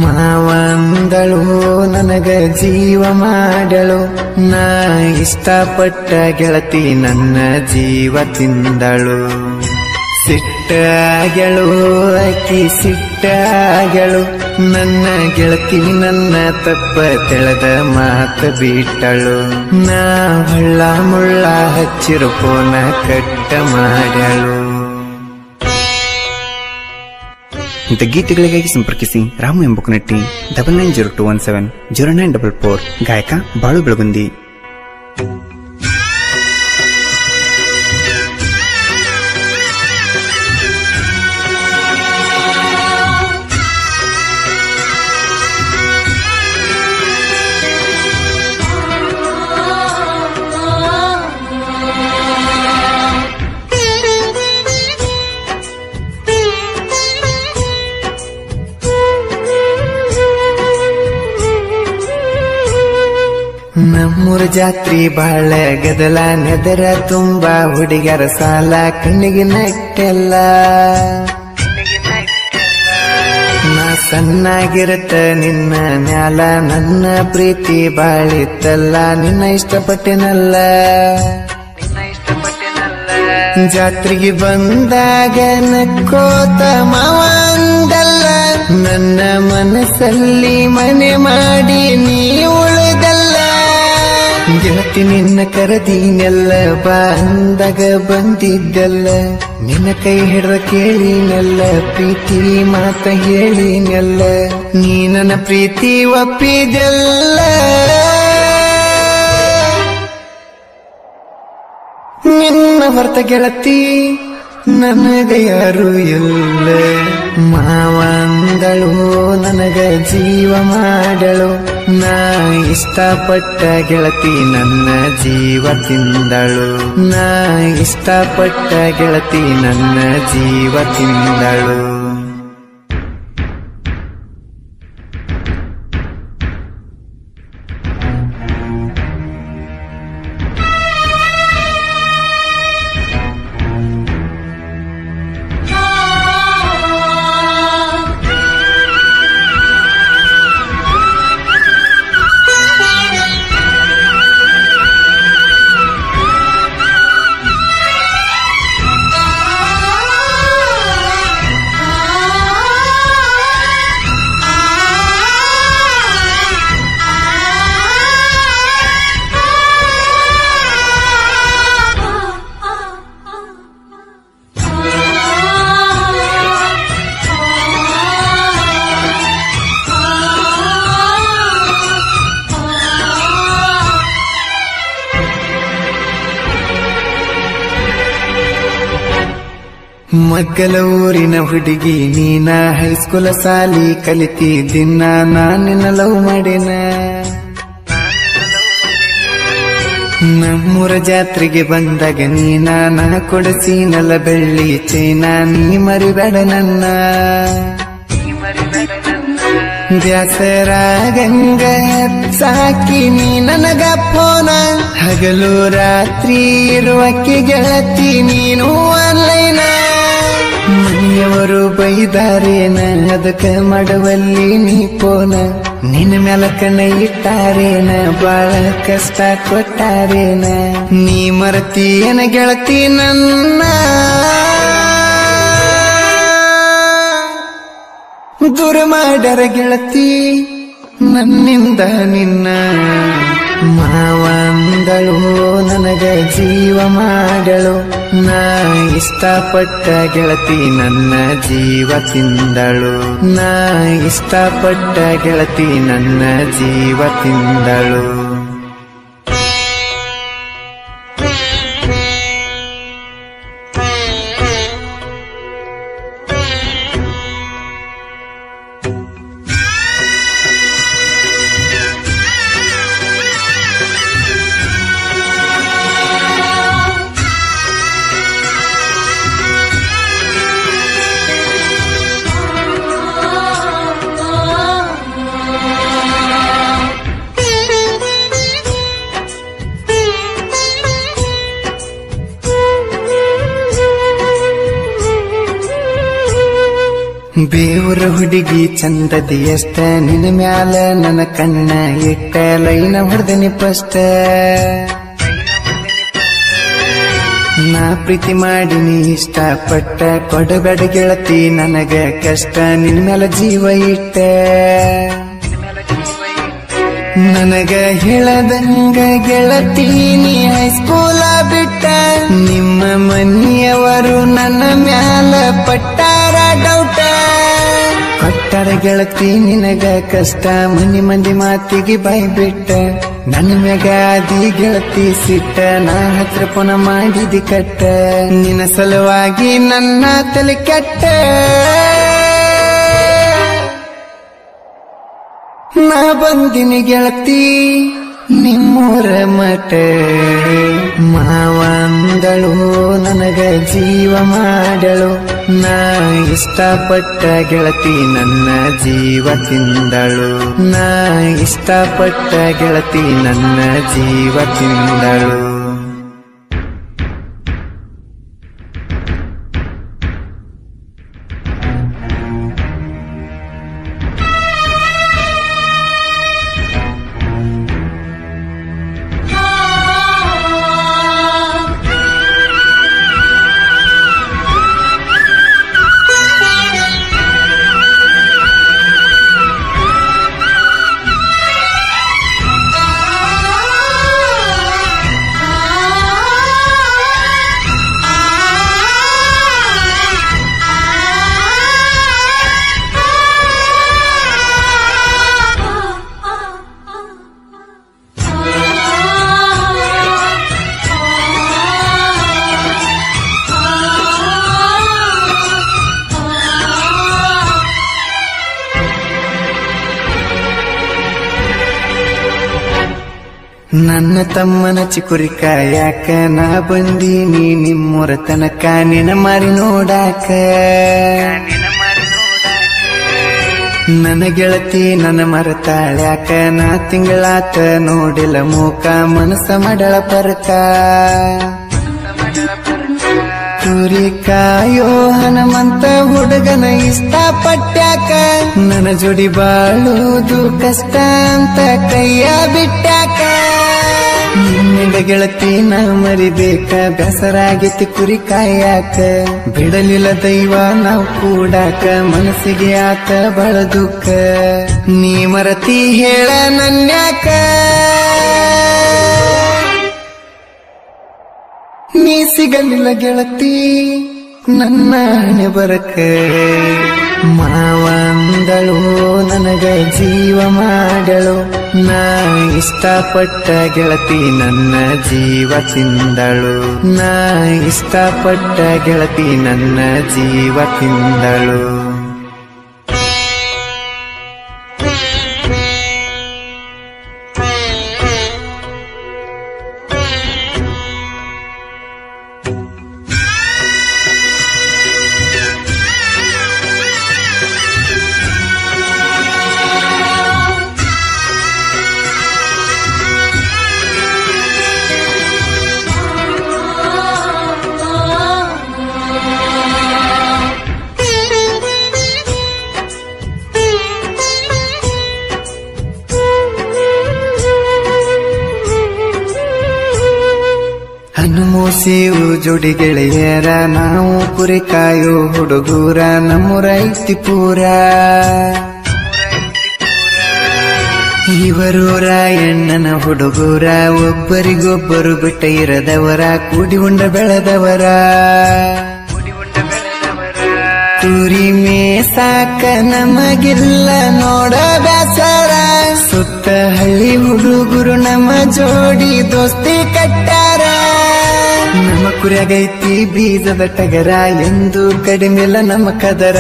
ಮಾವಂದಳು ನನಗ ಜೀವ ಮಾಡಳು, ನಾ ಇಷ್ಟಪಟ್ಟ ಗೆಳತಿ ನನ್ನ ಜೀವ ತಿಂದಳು. ಸಿಟ್ಟಾಗಳು ಆಕಿ ಸಿಟ್ಟಾಗಳು, ನನ್ನ ಗೆಳತಿ ನನ್ನ ತಪ್ಪ ತೆಳೆದ ಮಾತ ಬಿಟ್ಟಳು. ನಾ ಹೊಳ್ಳ ಮುಳ್ಳ ಹಚ್ಚಿರು ಪೋನ ಕಟ್ಟ ಮಾಡ್ಯಾಳು. ಇಂಥ ಗೀತೆಗಳಿಗಾಗಿ ಸಂಪರ್ಕಿಸಿ ರಾಮು ಎಂಬುಕನಟ್ಟಿ 9902170944. ಗಾಯಕ ಬಾಳು ಬೆಳಗುಂದಿ. ನಮ್ಮೂರ ಜಾತ್ರಿ ಬಾಳ ಗದಲ ನೆದರ ತುಂಬಾ ಹುಡುಗರ ಸಾಲ ಕಣ್ಣಿಗೆ ನಟ್ಟೆಲ್ಲ. ನಾ ಸಣ್ಣಾಗಿರತ್ತ ನಿನ್ನ ಮ್ಯಾಲ ನನ್ನ ಪ್ರೀತಿ ಬಾಳಿತ್ತಲ್ಲ, ನಿನ್ನ ಇಷ್ಟಪಟ್ಟೆನಲ್ಲ. ಜಾತ್ರೆಗೆ ಬಂದಾಗ ನಕ್ಕೋತ ಮಾವಂದಲ್ಲ, ನನ್ನ ಮನಸ್ಸಲ್ಲಿ ಮನೆ ಮಾಡಿ ನೀ ಉಳಿದಲ್ಲ. ಗೆಳತಿ ನಿನ್ನ ಕರದೀನೆಲ್ಲ, ಬಂದಾಗ ಬಂದಿದ್ದಲ್ಲ, ನಿನ್ನ ಕೈ ಹಿಡ್ದ ಕೇಳಿನೆಲ್ಲ, ಪ್ರೀತಿ ಮಾತ ಹೇಳಿನೆಲ್ಲ, ನೀ ನನ್ನ ಪ್ರೀತಿ ಒಪ್ಪಿದೆಲ್ಲ. ನಿನ್ನ ಹೊರತ ಗೆಳತಿ ನನಗ ಯಾರು ಇಲ್ಲ. ಮಾವಂದಳು ನನಗ ಜೀವ ಮಾಡಳು, ನಾ ಇಷ್ಟಪಟ್ಟ ಗೆಳತಿ ನನ್ನ ಜೀವ ತಿಂದಳು. ನಾ ಇಷ್ಟಪಟ್ಟ ಗೆಳತಿ ನನ್ನ ಜೀವ ತಿಂದಳು. ಮಗ್ಗಲ ಊರಿನ ಹುಡುಗಿ ನೀನ, ಹೈಸ್ಕೂಲ ಸಾಲಿ ಕಲಿತಿದ್ದಿನ, ನಾನಿನ್ನ ಲವ್ ಮಾಡಿನ. ನಮ್ಮೂರ ಜಾತ್ರೆಗೆ ಬಂದಾಗ ನೀನ, ನಾ ಕೊಡಸೀನಲ್ಲ ಬೆಳ್ಳಿ ಚೈನ, ನೀ ಮರಿಬೇಡ ನನ್ನ. ಬ್ಯಾಸರಾಗಂಗ ಸಾಕಿ ನೀ ನನಗ ಫೋನ, ಹಗಲು ರಾತ್ರಿ ಇರುವಕ್ಕೆ ಗೆಳತಿ ನೀನು ಆನ್ಲೈನ. ಮನೆಯವರು ಬೈದಾರೇನ ಅದಕ್ಕ ಮಾಡುವಲ್ಲಿ ನೀ ಪೋನ, ನಿನ್ನ ಮ್ಯಾಲ ಕಣ್ಣ ಇಟ್ಟಾರೇನ ಬಾಳ ಕಷ್ಟ ಕೊಟ್ಟಾರೇನ. ನೀ ಮರತೀಯನ ಗೆಳತಿ ನನ್ನ, ದೂರ ಮಾಡರ ಗೆಳತಿ ನನ್ನಿಂದ ನಿನ್ನ. ಮಾವಂದಳು ನನಗ ಜೀವ ಮಾಡಳು, ನಾ ಇಷ್ಟಪಟ್ಟ ಗೆಳತಿ ನನ್ನ ಜೀವ ತಿಂದಳು. ನಾ ಇಷ್ಟಪಟ್ಟ ಗೆಳತಿ ನನ್ನ ಜೀವ ತಿಂದಳು. ಬೇವರ ಹುಡುಗಿ ಚಂದದಿ ಎಷ್ಟ ನಿನ್ನ ಮ್ಯಾಲ ನನ್ನ ಕಣ್ಣ ಇಟ್ಟ ಲೈನ ಹೊಡೆದನಿ ಫಸ್ಟ್ ನಾ ಪ್ರೀತಿ ಮಾಡಿನಿ ಇಷ್ಟಪಟ್ಟ ಕೊಡಬೇಡ ಗೆಳತಿ ನನಗ ಕಷ್ಟ ನಿನ್ ಮ್ಯಾಲ ಜೀವ ಇಟ್ಟ ನನಗ ಹೇಳದಂಗ ಗೆಳತಿ ನೀ ಹೈಸ್ಕೂಲ ಬಿಟ್ಟ ನಿಮ್ಮ ಮನೆಯವರು ನನ್ನ ಮ್ಯಾಲ ಪಟ್ಟಾರ ಡೌಟ ಕೊಟ್ಟಾರ ಗೆಳತಿ ನಿನಗ ಕಷ್ಟ ಮನಿ ಮಂದಿ ಮಾತಿಗೆ ಬಾಯ್ ಬಿಟ್ಟ ನನ್ನ ಮ್ಯಾಗ ಆದಿ ಗೆಳತಿ ಸಿಟ್ಟ ನಾ ಹತ್ರ ಪುನ ಮಾಡಿದಿ ಕಟ್ಟ ನಿನ್ನ ಸಲುವಾಗಿ ನನ್ನ ತಲೆ ಕೆಟ್ಟ ನಾ ಬಂದಿನಿ ಗೆಳತಿ ನಿಮ್ಮೂರ ಮಠ ಮಾವಂದಳು ನನಗ ಜೀವ ಮಾಡಳು ನಾ ಇಷ್ಟಪಟ್ಟ ಗೆಳತಿ ನನ್ನ ಜೀವ ತಿಂದಳು ನಾ ಇಷ್ಟಪಟ್ಟ ಗೆಳತಿ ನನ್ನ ಜೀವ ತಿಂದಳು ನನ್ನ ತಮ್ಮನ ಚಿಕುರಿ ಕಾಯಾಕ ನಾ ಬಂದೀನಿ ನಿಮ್ಮೂರ ತನಕ ನಿನ ಮಾರಿ ನೋಡಾಕ ನನ್ನ ಗೆಳತಿ ನನ್ನ ಮರತಾಳ್ಯಾಕ ನಾ ತಿಂಗಳಾತ ನೋಡಿಲ್ಲ ಮೂಕ ಮನಸ್ಸ ಮಾಡಳ ಪರಕ ಕುರಿ ಕಾಯೋ ಹನುಮಂತ ಹುಡುಗನ ಇಷ್ಟಪಟ್ಟ್ಯಾಕ ನನ್ನ ಜೋಡಿ ಬಾಳುವುದು ಕಷ್ಟ ಅಂತ ಕೈಯ ಬಿಟ್ಟಾಕ ನಿನ್ನಿಂದ ಗೆಳತಿ ನಾ ಮರಿಬೇಕ ಬೇಸರಾಗೈತಿ ಕುರಿ ಕಾಯಾಕ ಬಿಡಲಿಲ್ಲ ದೈವ ನಾವು ಕೂಡಾಕ ಮನಸ್ಸಿಗೆ ಆತ ಬಳ ದುಃಖ ನೀ ಮರತಿ ಹೇಳ ನನ್ಯಾಕ ನೀ ಸಿಗಲಿಲ್ಲ ಗೆಳತಿ ನನ್ನ ಹಣೆ ಬರಕ ಮಾವಂದಳು ನನಗ ಜೀವ ಮಾಡಳು ನಾ ಇಷ್ಟಪಟ್ಟ ಗೆಳತಿ ನನ್ನ ಜೀವ ತಿಂದಳು ನಾ ಇಷ್ಟಪಟ್ಟ ಗೆಳತಿ ನನ್ನ ಜೀವ ತಿಂದಳು ಹನುಮೂಸಿವು ಜೋಡಿ ಗೆಳೆಯರ ನಾವು ಕುರಿ ಕಾಯೋ ಹುಡುಗೂರ ನಮ್ಮೂರ ಐತಿ ಪೂರ ಇವರೂರ ಎಣ್ಣನ ಹುಡುಗೂರ ಒಬ್ಬರಿಗೊಬ್ಬರು ಬಿಟ್ಟ ಇರದವರ ಕೂಡಿ ಉಂಡ ಬೆಳೆದವರ ಕುರಿ ಮೇಸಾಕ ನಮಗಿಲ್ಲ ನೋಡ ಬ್ಯಾಸರ ಸುತ್ತ ಹಳ್ಳಿ ಹುಡುಗರು ನಮ್ಮ ಜೋಡಿ ದೋಸ್ತಿ ಕಟ್ಟಾರ ನಮ್ಮ ಕುರಿಯಾಗೈತಿ ಬೀಜದ ಟಗರ ಎಂದು ಕಡಿಮೆಲ್ಲ ನಮ್ಮ ಕದರ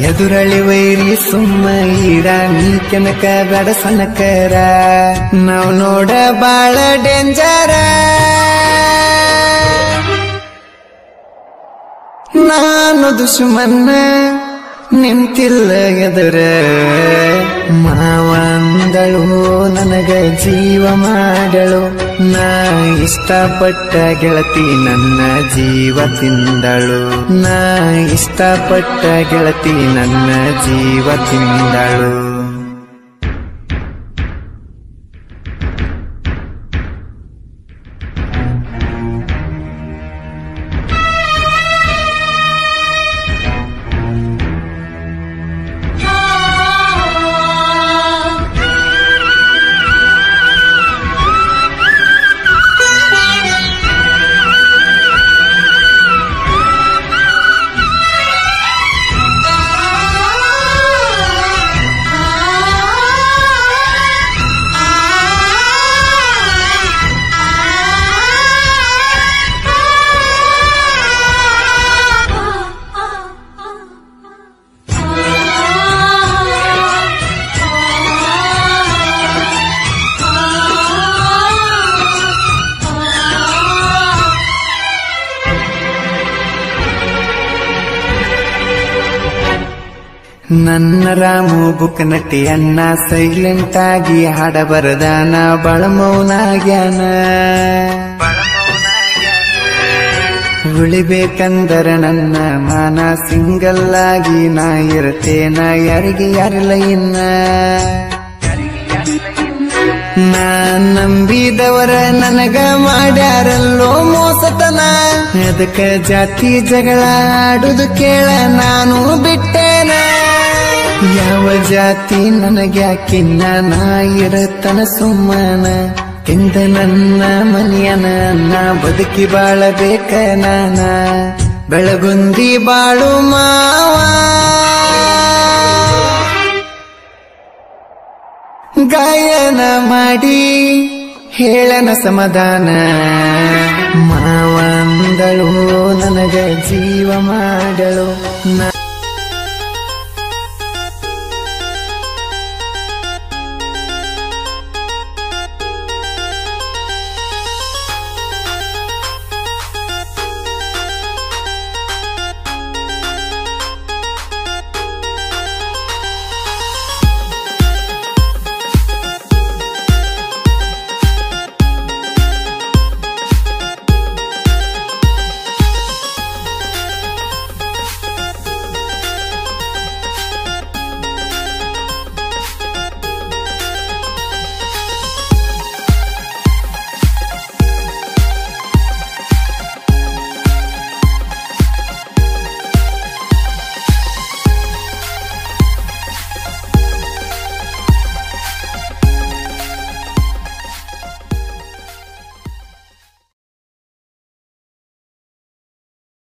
ಎದುರಳಿ ವೈರಿ ಸುಮ್ಮ ಈಡ ನೀ ಕೆನಕ ಬೇಡ ಸಣ್ಣಕರ ನಾವು ನೋಡ ಬಾಳ ಡೇಂಜರ ನಾನು ದುಶ್ಮನ್ನ ನಿಂತಿಲ್ಲ ಎದುರ ಮಾವಂದಳು ನನಗ ಜೀವ ಮಾಡಳು ನಾ ಇಷ್ಟಪಟ್ಟ ಗೆಳತಿ ನನ್ನ ಜೀವ ತಿಂದಳು ನಾ ಇಷ್ಟಪಟ್ಟ ಗೆಳತಿ ನನ್ನ ಜೀವ ತಿಂದಳು. ನನ್ನ ರಾಮು ಬುಕ್ನಟ್ಟಿ ಅಣ್ಣ ಸೈಲೆಂಟ್ ಆಗಿ ಹಾಡ ಬರದಾನ ಬಾಳ ಮೌನಾಗ್ಯಾನ. ಉಳಿಬೇಕಂದರ ನನ್ನ ಮಾನ ಸಿಂಗಲ್ ಆಗಿ ನಾ ಇರ್ತೇನ ಯಾರಿಗೆ ಯಾರಿಲ್ಲ ಇನ್ನ. ನಾ ನಂಬಿದವರ ನನಗ ಮಾಡ್ಯಾರಲ್ಲೋ ಮೋಸತನ. ಅದಕ್ಕ ಜಾತಿ ಜಗಳ ಆಡುದು ಕೇಳ ನಾನು ಬಿಟ್ಟೇನ. ಯಾವ ಜಾತಿ ನನಗ್ಯಾಕಿನ್ನ ನಾ ಇರತನ ಸುಮ್ಮನ. ತಿಂದ ನನ್ನ ಮನೆಯನ ನಾ ಬದುಕಿ ಬಾಳಬೇಕ ನಾನ. ಬೆಳಗುಂದಿ ಬಾಳು ಮಾವ ಗಾಯನ ಮಾಡಿ ಹೇಳನ ಸಮಾಧಾನ. ಮಾವಂದಳು ನನಗ ಜೀವ ಮಾಡಳು.